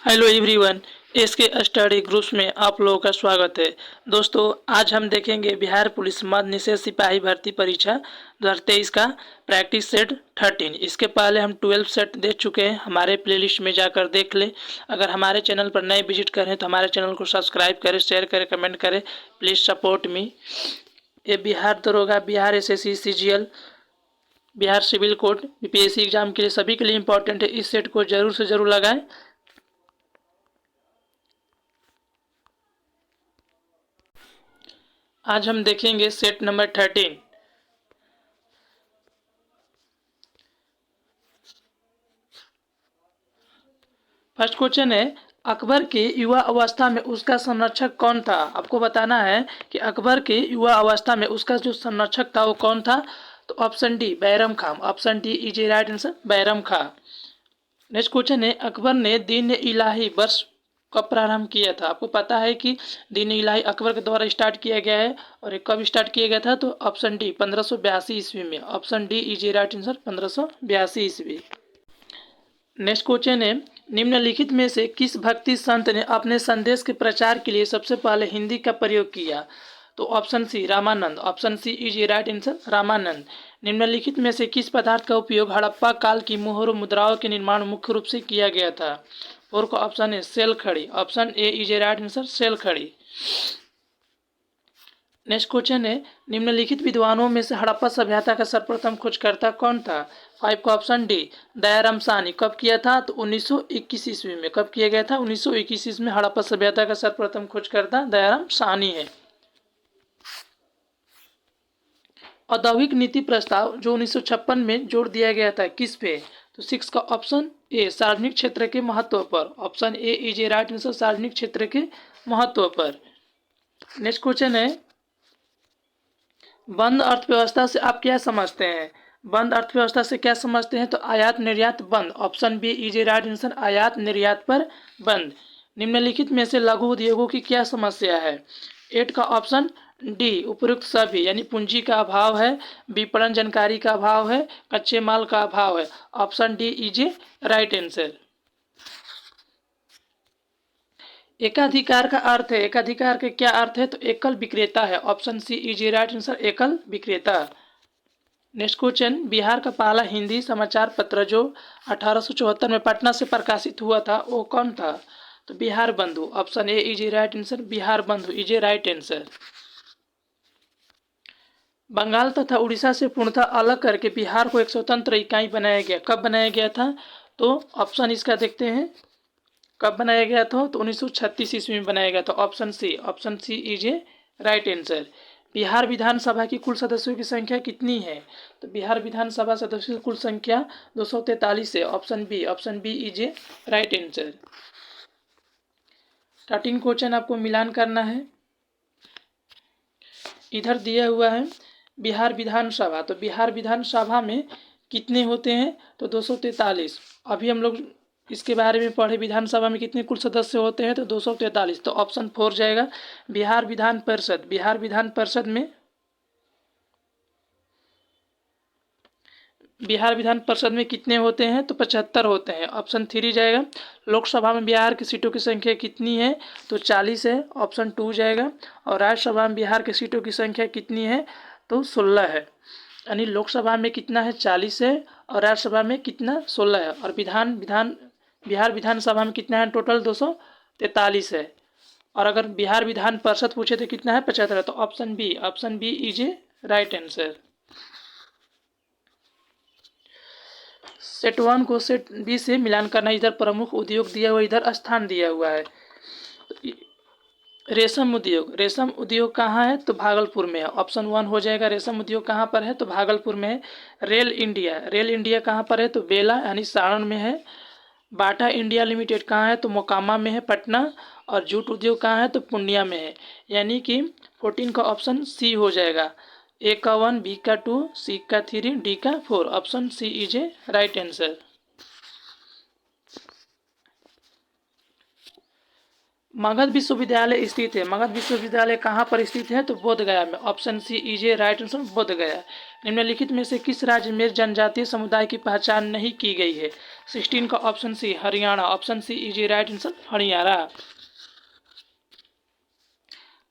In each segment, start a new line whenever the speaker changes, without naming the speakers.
Hello everyone. SK study groups में आप लोगों का स्वागत है। दोस्तों, आज हम देखेंगे बिहार पुलिस मध्य निषेध सिपाही भर्ती परीक्षा 2023 का प्रैक्टिस सेट 13। इसके पहले हम 12 सेट दे चुके हैं। हमारे प्लेलिस्ट में जाकर देख लें। अगर हमारे चैनल पर नए विजिट करें तो हमारे चैनल को सब्सक्राइब करें, शेयर करें, कमेंट करें। Please support me. ये बिहार दरोगा, Bihar SSC, CGL, Bihar civil code, BPSC exam के लिए सभी के लिए इंपॉर्टेंट है। इस सेट को जरूर से ज़रूर लगाएं। आज हम देखेंगे सेट नंबर 13। फर्स्ट क्वेश्चन है, अकबर के युवा अवस्था में उसका संरक्षक कौन था। आपको बताना है कि अकबर के युवा अवस्था में उसका जो संरक्षक था वो कौन था। तो option D Bairam Khan. Option D is a right answer, Bairam Khan. Next question है, अकबर ने दीन इलाही वर्ष कब प्रारंभ किया था। आपको पता है कि दीन इलाही अकबर के द्वारा स्टार्ट किया गया है और ये कब स्टार्ट किया गया था। तो ऑप्शन डी 1582 ईस्वी में। Option D is a right answer, 1582 ईस्वी। नेक्स्ट क्वेश्चन है, निम्नलिखित में से किस भक्ति संत ने अपने संदेश के प्रचार के लिए सबसे पहले हिंदी का प्रयोग किया। तो option C Ramanand. Option C is a right answer, Ramanand. निम्नलिखित में से किस पदार्थ का उपयोग हड़प्पा काल की मोहर मुद्राओं के निर्माण मुख्य रूप से किया गया था। फोर का ऑप्शन है सेल खड़ी। Option A is a right answer, सेल खड़ी। नेक्स्ट क्वेश्चन है, निम्नलिखित विद्वानों में से हड़प्पा सभ्यता का सर्वप्रथम खोजकर्ता कौन था। 5 का ऑप्शन डी दयाराम साहनी। कब किया था। तो 1921 ईस्वी में। कब किया गया था। 1921 ईस्वी में हड़प्पा सभ्यता का सर्वप्रथम खोजकर्ता दयाराम साहनी है। औद्योगिक नीति प्रस्ताव जो 1956 में जोड़ दिया गया था किस पे। तो 6 का ऑप्शन ए सार्वजनिक क्षेत्र के महत्व पर। Option A is a right answer, सार्वजनिक क्षेत्र के महत्व पर। नेक्स्ट क्वेश्चन है, बंद अर्थव्यवस्था से आप क्या समझते हैं। बंद अर्थव्यवस्था से क्या समझते हैं। तो आयात निर्यात बंद। Option B is a right answer, आयात निर्यात पर बंद। निम्नलिखित में से लघु उद्योगों की क्या समस्या है। 8 का ऑप्शन डी उपयुक्त सभी, यानी पूंजी का अभाव है, विपणन जानकारी का अभाव है, कच्चे माल का अभाव है। Option D is a right answer. एकाधिकार का अर्थ है, एकाधिकार के क्या अर्थ है। तो एकल विक्रेता है। Option C is a right answer, एकल विक्रेता। नेक्स्ट क्वेश्चन, बिहार का पहला हिंदी समाचार पत्र जो 1874 में पटना से प्रकाशित हुआ था वो कौन था। तो Bihar Bandhu. Option A is a right answer, Bihar Bandhu is a right answer. Bengal तथा उड़ीसा से पूर्णतः अलग करके बिहार को एक स्वतंत्र इकाई बनाया गया। कब बनाया गया था। तो ऑप्शन इसका देखते हैं, कब बनाया गया था। तो 1936 ईस्वी में बनाया गया था। Option C, option C is a right answer. Bihar विधानसभा की कुल सदस्यों की संख्या कितनी है। तो बिहार विधानसभा सदस्यों की कुल संख्या 243 है। Option B, option B is a right answer. 13 question आपको मिलान करना है। इधर दिया हुआ है बिहार विधानसभा। तो बिहार विधानसभा में कितने होते हैं। तो 243। अभी हम लोग इसके बारे में पढ़े, विधानसभा में कितने कुल सदस्य होते हैं। तो 243। तो ऑप्शन 4 जाएगा, बिहार विधान परिषद। बिहार विधान परिषद में, बिहार विधान परिषद में कितने होते हैं। तो 75 होते हैं। ऑप्शन 3 जाएगा। लोकसभा में बिहार की सीटों की संख्या कितनी है। तो 40 है। ऑप्शन 2 जाएगा। और राज्यसभा में बिहार की सीटों की संख्या कितनी है। तो 16 है। यानी लोकसभा में कितना है, 40 है, और राज्यसभा में कितना, 16 है। और बिहार विधानसभा में कितना है, टोटल 243 है। और अगर बिहार विधान परिषद पूछे तो कितना है, 75 है। तो option B, option B is a right answer. Set 1 को सेट बी से मिलान करना। इधर प्रमुख उद्योग दिया हुआ, इधर स्थान दिया हुआ है। रेशम उद्योग, रेशम उद्योग कहाँ है। तो भागलपुर में है। ऑप्शन 1 हो जाएगा। रेशम उद्योग कहाँ पर है। तो भागलपुर में है। रेल इंडिया, रेल इंडिया कहाँ पर है। तो बेला यानी सारण में है। बाटा इंडिया लिमिटेड कहाँ है। तो मोकामा में है, पटना। और जूट उद्योग कहाँ है। तो पूर्णिया में है। यानी कि 14 का ऑप्शन सी हो जाएगा। ए का 1, बी का 2, सी का 3, डी का 4। Option C is a right answer. Magadh विश्वविद्यालय स्थित है। मगध विश्वविद्यालय कहाँ पर स्थित है? तो बोध गया में। Option C is a right answer, Bodh Gaya. निम्नलिखित में से किस राज्य में जनजातीय समुदाय की पहचान नहीं की गई है? 16 का option C Haryana. Option C is a right answer, Haryana.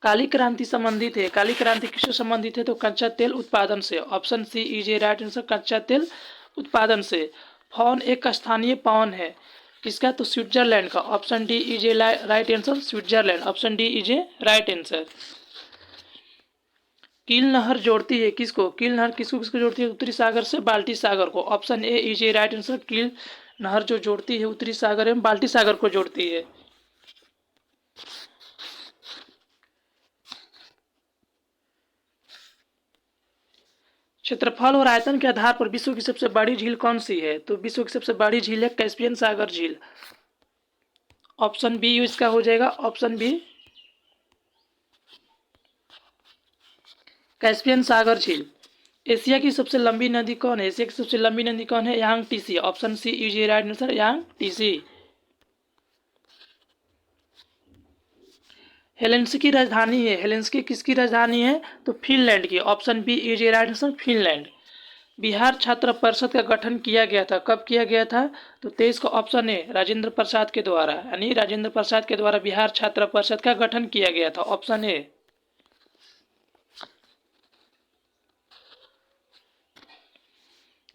काली क्रांति संबंधित है। काली क्रांति किससे संबंधित है? तो कच्चा तेल उत्पादन से। Option C is a right answer, कच्चा तेल उत्पादन से। फॉन एक स्थानीय पावन है किसका? तो स्विट्जरलैंड का। Option D is a right answer, Switzerland. Option D is a right answer. कील नहर जोड़ती है किसको? कील नहर किसको किसको जोड़ती है? उत्तरी सागर से बाल्टी सागर को। Option A is a right answer. कील नहर जो जोड़ती है उत्तरी सागर एवं बाल्टी सागर को जोड़ती है। क्षेत्रफल और आयतन के आधार पर विश्व की सबसे बड़ी झील कौन सी है? तो विश्व की सबसे बड़ी झील है कैस्पियन सागर झील। ऑप्शन बी इसका हो जाएगा। ऑप्शन बी कैस्पियन सागर झील। एशिया की सबसे लंबी नदी कौन है? एशिया की सबसे लंबी नदी कौन है? Yangtze. Option C is a right answer, Yangtze. Helsinki की राजधानी है। हेलेंसिकी किसकी राजधानी है? तो फिनलैंड की। Option B is a right answer, Finland. Bihar छात्र परिषद का गठन किया गया था, कब किया गया था? तो 23 का ऑप्शन है राजेंद्र प्रसाद के द्वारा, यानी राजेंद्र प्रसाद के द्वारा बिहार छात्र परिषद का गठन किया गया था। Option A.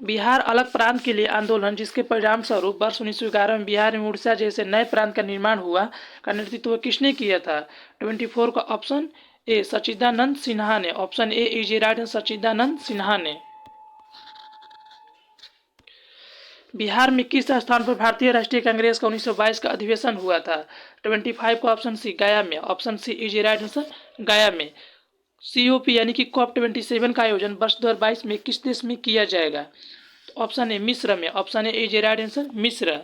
बिहार अलग प्रांत के लिए आंदोलन जिसके परिणाम स्वरूप वर्ष 1911 में बिहार में उड़ीसा जैसे नए प्रांत का निर्माण हुआ का नेतृत्व किसने किया था? 24 का ऑप्शन ए सच्चिदानंद सिन्हा ने। Option A is a right, Sachchidanand Sinha ने। बिहार में किस स्थान पर भारतीय राष्ट्रीय कांग्रेस का 1922 का अधिवेशन हुआ था? 25 का ऑप्शन सी गया में। Option C is a right answer, Gaya में। COP यानी कि COP 27 का आयोजन वर्ष 2022 में किस देश में किया जाएगा? तो ऑप्शन ए मिस्र में। Option A is a right answer, मिस्र।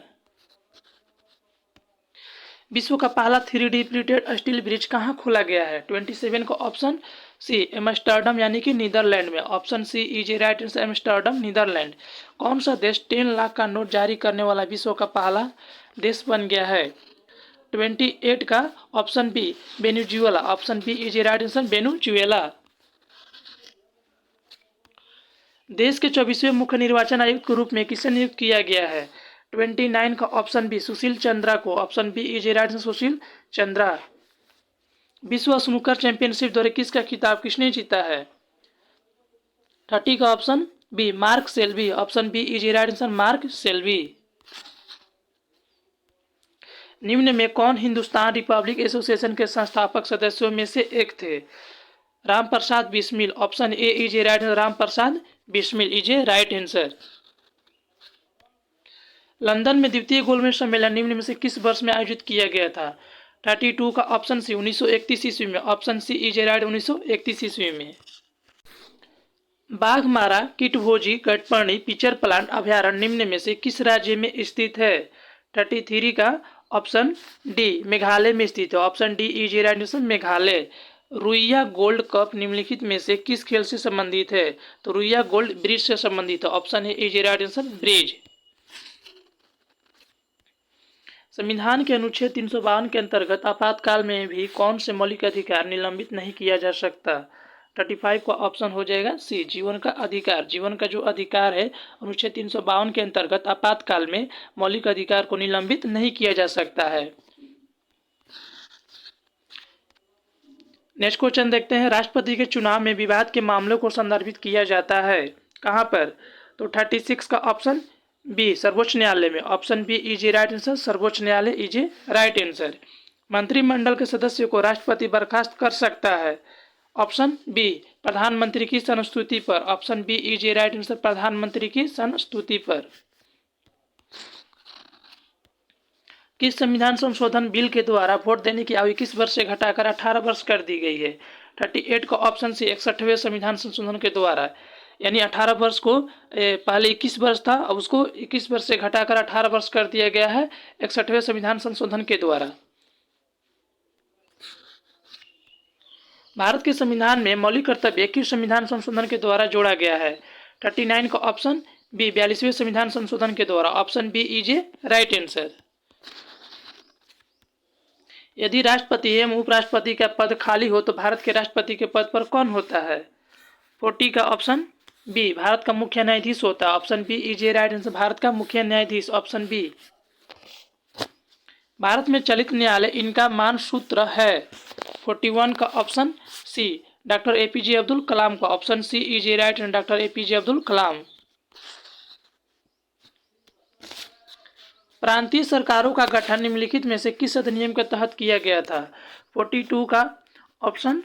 विश्व का पहला 3D प्रिंटेड स्टील ब्रिज कहाँ खोला गया है? 27 का ऑप्शन सी एम्स्टर्डम यानी कि नीदरलैंड में। Option C is a right answer, Amsterdam Netherlands. कौन सा देश 10 लाख का नोट जारी करने वाला विश्व का पहला देश बन गया है? 28 का option B Venezuela. Option B is a right answer, Venezuela. देश के 24वें मुख्य निर्वाचन आयुक्त के रूप में किसे नियुक्त किया गया है? 29 का ऑप्शन बी सुशील चंद्रा को। Option B is a right answer, Sushil Chandra. विश्व स्नूकर चैंपियनशिप दौरे किसका खिताब किसने जीता है? 30 का option B Mark Selvi. Option B is a right answer, Mark Selvi. निम्न में कौन हिंदुस्तान रिपब्लिक एसोसिएशन के संस्थापक सदस्यों में से एक थे? Ram Prasad Bismil. Option A is a right answer, Ram Prasad Bismil is a right answer. London में द्वितीय गोलमेज सम्मेलन निम्न में से किस वर्ष में आयोजित किया गया था? 32 का ऑप्शन सी 1931 ईस्वी में। Option C is a right, 1931 ईस्वी में। बाघमारा किटभोजी गटपर्णी पिचर प्लांट अभ्यारण्य निम्न में से किस राज्य में स्थित है? 33 का ऑप्शन डी मेघालय में स्थित है। Option D is a right answer, Meghalaya. Ruia gold cup निम्नलिखित में से किस खेल से संबंधित है? तो रुइया गोल्ड ब्रिज से संबंधित है। Option A is a right answer, bridge. संविधान के अनुच्छेद 352 के अंतर्गत आपातकाल में भी कौन से मौलिक अधिकार निलंबित नहीं किया जा सकता? 35 का ऑप्शन हो जाएगा सी जीवन का अधिकार। जीवन का जो अधिकार है अनुच्छेद 352 के अंतर्गत आपातकाल में मौलिक अधिकार को निलंबित नहीं किया जा सकता है। नेक्स्ट क्वेश्चन देखते हैं। राष्ट्रपति के चुनाव में विवाद के मामलों को संदर्भित किया जाता है कहां पर? तो 36 का ऑप्शन बी सर्वोच्च न्यायालय में। Option B is a right answer, सर्वोच्च न्यायालय इज ए राइट आंसर। मंत्रिमंडल के सदस्यों को राष्ट्रपति बर्खास्त कर सकता है। ऑप्शन बी प्रधानमंत्री की संस्तुति पर। Option B is a right answer, प्रधानमंत्री की संस्तुति पर। किस संविधान संशोधन बिल के द्वारा वोट देने की आयु 21 वर्ष से घटाकर 18 वर्ष कर दी गई है? 38 का ऑप्शन सी 61वें संविधान संशोधन के द्वारा, यानी 18 वर्ष को पहले 21 वर्ष था, अब उसको 21 वर्ष से घटाकर 18 वर्ष कर दिया गया है 61वें संविधान संशोधन के द्वारा। भारत के संविधान में मौलिक कर्तव्य किस संविधान संशोधन के द्वारा जोड़ा गया है? 39 का ऑप्शन बी 42वें संविधान संशोधन के द्वारा। Option B is a right answer. यदि राष्ट्रपति एवं उपराष्ट्रपति का पद खाली हो तो भारत के राष्ट्रपति के पद पर कौन होता है? 40 का ऑप्शन बी, भारत का मुख्य न्यायाधीश होता है। Option B is a right answer, Bharat का मुख्य न्यायाधीश, ऑप्शन बी। भारत में चलित न्यायालय इनका मानसूत्र है। 41 का option C, doctor APJ Abdul Kalam का, option C is a right answer, doctor APJ Abdul Kalam. प्रांतीय सरकारों का गठन निम्नलिखित में से किस अधिनियम के तहत किया गया था? 42 का ऑप्शन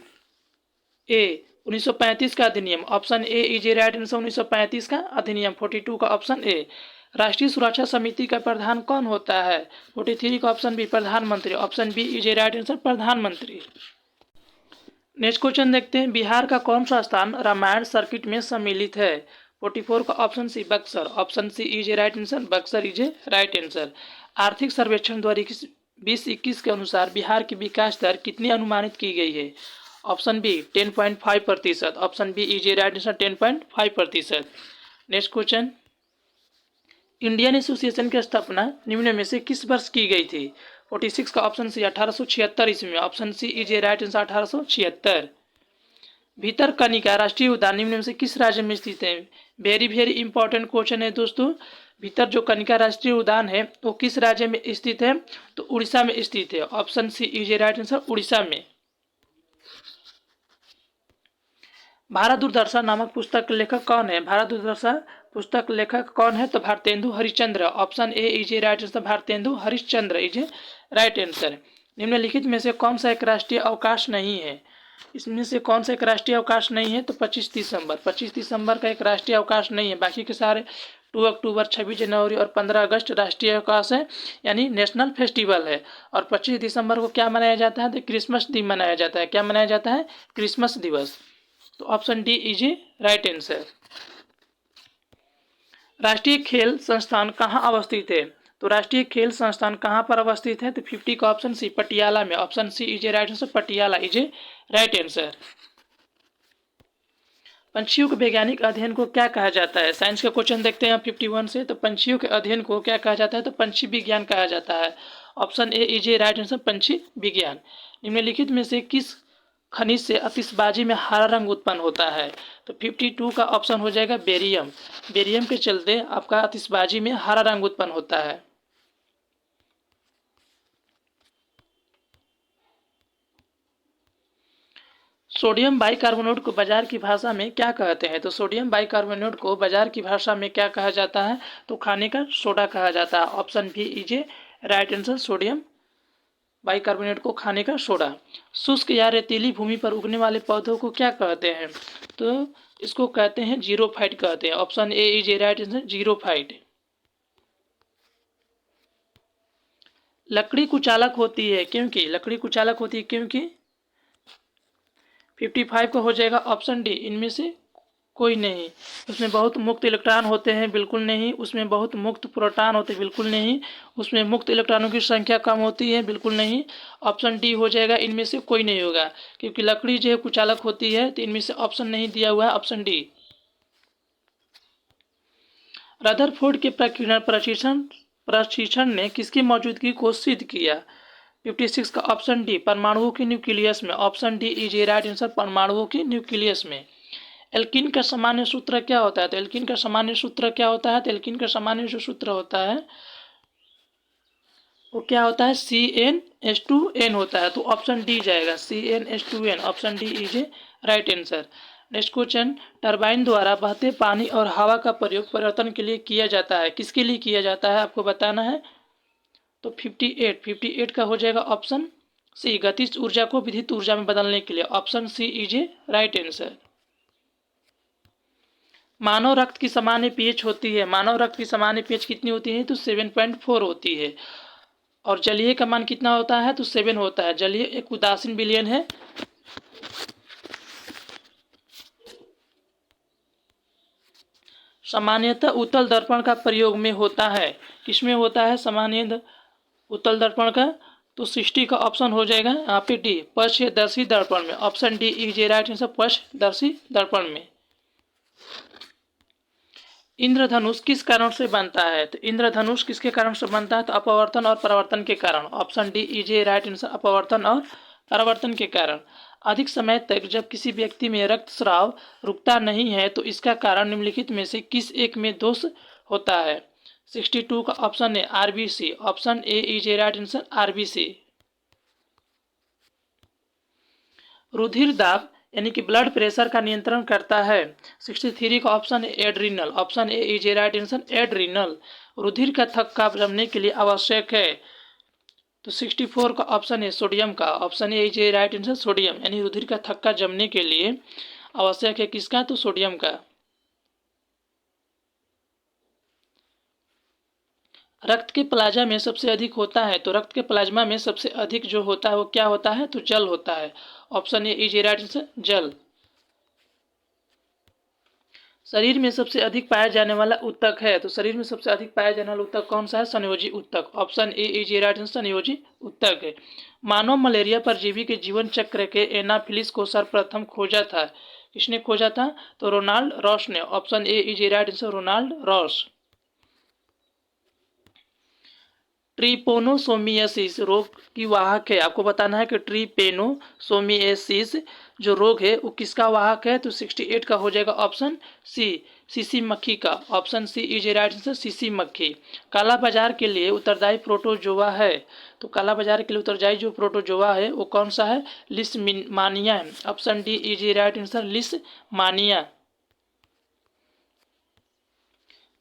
ए, 1935 का अधिनियम, option A is a right answer, 1935 का अधिनियम। 42 का ऑप्शन ए। राष्ट्रीय सुरक्षा समिति का प्रधान कौन होता है? 43 का ऑप्शन बी, प्रधानमंत्री, option B is a right answer, प्रधानमंत्री। नेक्स्ट क्वेश्चन देखते हैं, बिहार का कौन सा स्थान रामायण सर्किट में सम्मिलित है? 44 का option C, Buxar, option C is a right answer, Buxar is a right answer. आर्थिक सर्वेक्षण 2021 के अनुसार बिहार की विकास दर कितनी अनुमानित की गई है? Option B 10.5%, option B is a right answer, 10.5%। Next question, Indian association की स्थापना निम्न में से किस वर्ष की गई थी? 46 का ऑप्शन सी, 1876 ईस्वी में, option C is a right answer, 1876। Bhitarkanika राष्ट्रीय उद्यान निम्न में से किस राज्य में स्थित है? वेरी वेरी इंपॉर्टेंट क्वेश्चन है दोस्तों। भीतर जो कनिका राष्ट्रीय उद्यान है वो किस राज्य में स्थित है? तो उड़ीसा में स्थित है, option C is a right answer, Orissa में। भारत दुर्दशा नामक पुस्तक लेखक कौन है? भारत दुर्दशा पुस्तक लेखक कौन है? तो Bharatendu Harishchandra, option A is a right answer, Bharatendu Harishchandra is a right answer. निम्नलिखित में से कौन सा एक राष्ट्रीय अवकाश नहीं है? इसमें से कौन सा एक राष्ट्रीय अवकाश नहीं है? तो 25 दिसंबर, 25 दिसंबर का एक राष्ट्रीय अवकाश नहीं है। बाकी के सारे 2 अक्टूबर, 26 जनवरी और 15 अगस्त राष्ट्रीय अवकाश है, यानी नेशनल फेस्टिवल है। और 25 दिसंबर को क्या मनाया जाता है? तो क्रिसमस दिन मनाया जाता है। क्या मनाया जाता है? क्रिसमस दिवस। तो option D is a right answer. राष्ट्रीय खेल संस्थान कहाँ अवस्थित है? तो राष्ट्रीय खेल संस्थान कहाँ पर अवस्थित है? तो 50 का ऑप्शन सी, पटियाला में, option C is a right answer, Patiala is a right answer. पंछियों के वैज्ञानिक अध्ययन को क्या कहा जाता है? साइंस का क्वेश्चन देखते हैं 51 से। तो पंछियों के अध्ययन को क्या कहा जाता है? तो पंछी विज्ञान कहा जाता है, option A is a right answer, पंछी विज्ञान। निम्नलिखित में से किस खनिज से आतिशबाजी में हरा रंग उत्पन्न होता है? तो 52 का ऑप्शन हो जाएगा बेरियम। बेरियम के चलते आपका आतिशबाजी में हरा रंग उत्पन्न होता है। सोडियम बाइकार्बोनेट को बाजार की भाषा में क्या कहते हैं? तो सोडियम बाइकार्बोनेट को बाजार की भाषा में क्या कहा जाता है? तो खाने का सोडा कहा जाता है, option B is a right answer, sodium bicarbonate को खाने का सोडा। शुष्क या रेतीली भूमि पर उगने वाले पौधों को क्या कहते हैं? तो इसको कहते हैं जीरोफाइट कहते हैं, option A is a right answer, xerophyte. लकड़ी कुचालक होती है क्योंकि, लकड़ी कुचालक होती है क्योंकि 55 का हो जाएगा ऑप्शन डी, इनमें से कोई नहीं। उसमें बहुत मुक्त इलेक्ट्रॉन होते हैं, बिल्कुल नहीं। उसमें बहुत मुक्त प्रोटॉन होते हैं, बिल्कुल नहीं। उसमें मुक्त इलेक्ट्रॉनों की संख्या कम होती है, बिल्कुल नहीं। ऑप्शन डी हो जाएगा, इनमें से कोई नहीं होगा, क्योंकि लकड़ी जो है कुचालक होती है। तो इनमें से ऑप्शन नहीं दिया हुआ है, ऑप्शन डी। रदरफोर्ड के प्रशिक्षण ने किसकी मौजूदगी को सिद्ध किया? 56 का ऑप्शन डी, परमाणुओं के न्यूक्लियस में, option D is a right answer, परमाणुओं के न्यूक्लियस में। एल्कीन का सामान्य सूत्र क्या होता है? तो एल्कीन का सामान्य सूत्र क्या होता है? तो एल्कीन का सामान्य जो सूत्र होता है वो क्या होता है? CnH2n होता है। तो ऑप्शन डी जाएगा, CnH2n, option D is a right answer. Next question, turbine द्वारा बहते पानी और हवा का प्रयोग परिवर्तन के लिए किया जाता है, किसके लिए किया जाता है आपको बताना है। तो 58 का हो जाएगा ऑप्शन सी, गतिज ऊर्जा को विद्युत ऊर्जा में बदलने के लिए, option C is a right answer. मानव रक्त की सामान्य पीएच होती है, मानव रक्त की सामान्य पीएच कितनी होती है? तो 7.4 होती है। और जलीय का मान कितना होता है? तो 7 होता है। जलीय एक उदासीन विलयन है। सामान्यतः उत्तल दर्पण का प्रयोग में होता है, किसमें होता है सामान्यतः उत्तल दर्पण का? तो 60 का ऑप्शन हो जाएगा यहाँ पे डी, पक्षदर्शी दर्पण में, option D is a right answer, पक्षदर्शी दर्पण में। इंद्रधनुष किस कारण से बनता है? तो इंद्रधनुष किसके कारण से बनता है? तो अपवर्तन और परावर्तन के कारण। Option D is a right answer, अपवर्तन और परावर्तन के कारण। अधिक समय तक जब किसी व्यक्ति में रक्तस्राव रुकता नहीं है तो इसका कारण निम्नलिखित में से किस एक में दोष होता है? 62 का ऑप्शन है RBC, option A is a right answer RBC. रुधिर दाब यानी कि ब्लड प्रेशर का नियंत्रण करता है। 63 का ऑप्शन है adrenal, option A is a right answer adrenal. रुधिर का थक्का जमने के लिए आवश्यक है। तो 64 का ऑप्शन है सोडियम का, option A is a right answer sodium, यानी रुधिर का थक्का जमने के लिए आवश्यक है किसका? तो सोडियम का। रक्त के प्लाज्मा में सबसे अधिक होता है, तो रक्त के प्लाज्मा में सबसे अधिक जो होता है वो क्या होता है? तो जल होता है, option A is a right answer जल। शरीर में सबसे अधिक पाया जाने वाला ऊतक है, तो शरीर में सबसे अधिक पाया जाने वाला ऊतक कौन सा है? संयोजी ऊतक, option A is a right answer संयोजी ऊतक है। मानव मलेरिया परजीवी के जीवन चक्र के एनाफिलिस को सर्वप्रथम खोजा था, किसने खोजा था? तो रोनाल्ड रॉस ने, option A is a right answer Ronald Ross. Trypanosomiasis रोग की वाहक है, आपको बताना है कि ट्रिपेनोसोमियासिस जो रोग है वो किसका वाहक है? तो 68 का हो जाएगा ऑप्शन सी, सीसी मक्खी का, option C is a right answer सीसी मक्खी। काला बाजार के लिए उत्तरदायी प्रोटोजोआ है, तो काला बाजार के लिए उत्तरदायी जो प्रोटोजोआ है वो कौन सा है? लिस्टमानिया है, option D is a right answer leishmania.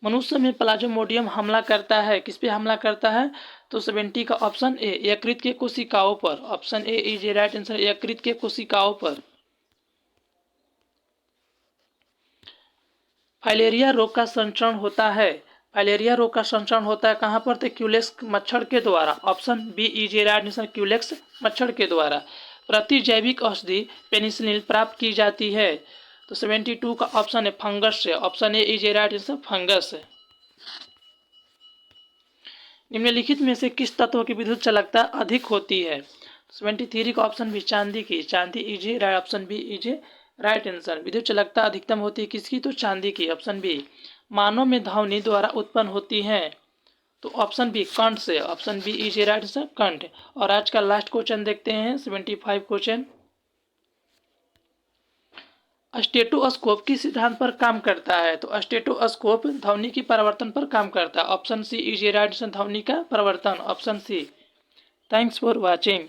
मनुष्य में प्लाज्मोडियम हमला करता है, किस पे हमला करता है? तो 70 का ऑप्शन ए यकृत के कोशिकाओं पर, option A is a right answer यकृत के कोशिकाओं पर। फाइलेरिया रोग का संचरण होता है, फाइलेरिया रोग का संचरण होता है कहाँ पर? तो क्यूलेक्स मच्छर के द्वारा, option B is a right answer Culex मच्छर के द्वारा। प्रतिजैविक औषधि पेनिसिलिन प्राप्त की जाती है, तो 72 का ऑप्शन है फंगस से, option A is a right answer fungus है। निम्नलिखित में से किस तत्व की विद्युत चालकता अधिक होती है? 73 का ऑप्शन भी चांदी की, चांदी is a right, option B is a right answer. विद्युत चालकता अधिकतम होती है किसकी? तो चांदी की, ऑप्शन बी। मानव में ध्वनि द्वारा उत्पन्न होती है, तो ऑप्शन बी कंठ से, option B is a right answer कंठ। और आज का लास्ट क्वेश्चन देखते हैं 75 क्वेश्चन। स्टेटोस्कोप किस सिद्धांत पर काम करता है? तो स्टेटोस्कोप ध्वनि की परिवर्तन पर काम करता है, option C is a right answer ध्वनि का परिवर्तन, option C. Thanks for watching.